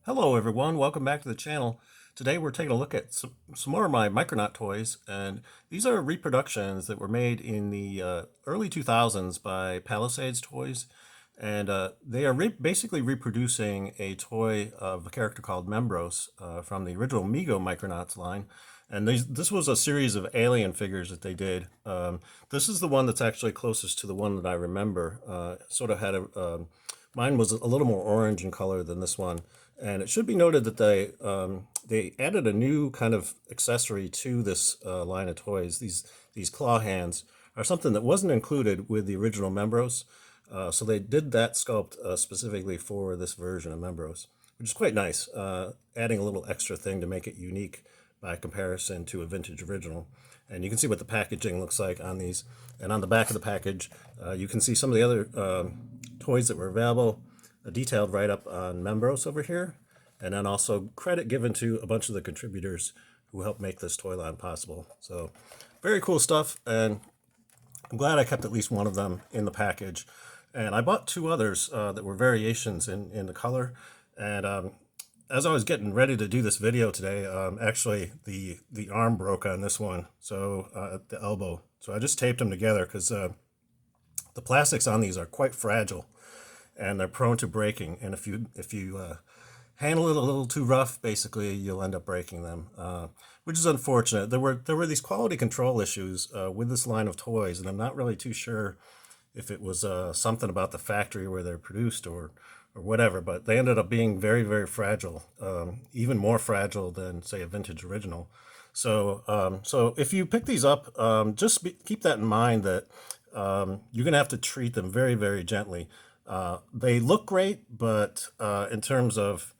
Hello everyone, welcome back to the channel. Today we're taking a look at some more of my Micronaut toys, and these are reproductions that were made in the early 2000s by Palisades Toys, and they are basically reproducing a toy of a character called Membros from the original Mego Micronauts line. And this was a series of alien figures that they did. This is the one that's actually closest to the one that I remember. Sort of had mine was a little more orange in color than this one. And it should be noted that they added a new kind of accessory to this line of toys. These claw hands are something that wasn't included with the original Membros. So they did that sculpt specifically for this version of Membros, which is quite nice, adding a little extra thing to make it unique by comparison to a vintage original. And you can see what the packaging looks like on these. And on the back of the package, you can see some of the other toys that were available, a detailed write-up on Membros over here, and then also credit given to a bunch of the contributors who helped make this toy line possible. So very cool stuff, and I'm glad I kept at least one of them in the package. And I bought two others that were variations in the color. And as I was getting ready to do this video today, actually the arm broke on this one, so at the elbow. So I just taped them together because the plastics on these are quite fragile, and they're prone to breaking. And if you handle it a little too rough, basically you'll end up breaking them, which is unfortunate. There were these quality control issues with this line of toys, and I'm not really too sure if it was something about the factory where they're produced or whatever, but they ended up being very, very fragile, even more fragile than, say, a vintage original. So so if you pick these up, keep that in mind, that you're gonna have to treat them very, very gently. They look great, but in terms of,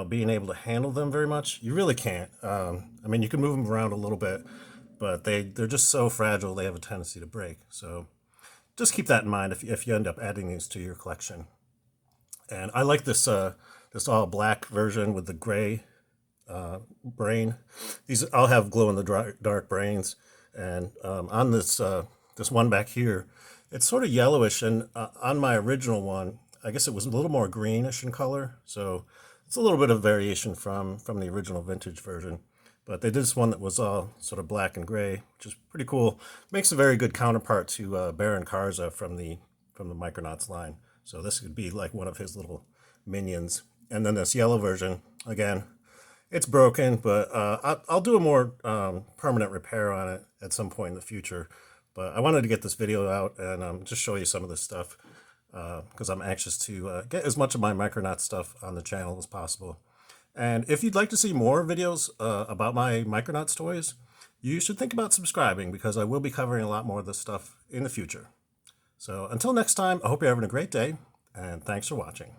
being able to handle them very much, you really can't. I mean, you can move them around a little bit, but they're just so fragile, they have a tendency to break. So just keep that in mind if you end up adding these to your collection. And I like this this all black version with the gray brain. These all have glow in the dark brains, and on this this one back here, it's sort of yellowish, and on my original one, I guess it was a little more greenish in color. So it's a little bit of variation from the original vintage version. But they did this one that was all sort of black and gray, which is pretty cool. Makes a very good counterpart to Baron Karza from the Micronauts line. So this could be like one of his little minions. And then this yellow version, again, it's broken, but I'll do a more permanent repair on it at some point in the future. But I wanted to get this video out and just show you some of this stuff because I'm anxious to get as much of my Micronauts stuff on the channel as possible. And if you'd like to see more videos about my Micronauts toys, you should think about subscribing, because I will be covering a lot more of this stuff in the future. So until next time, I hope you're having a great day, and thanks for watching.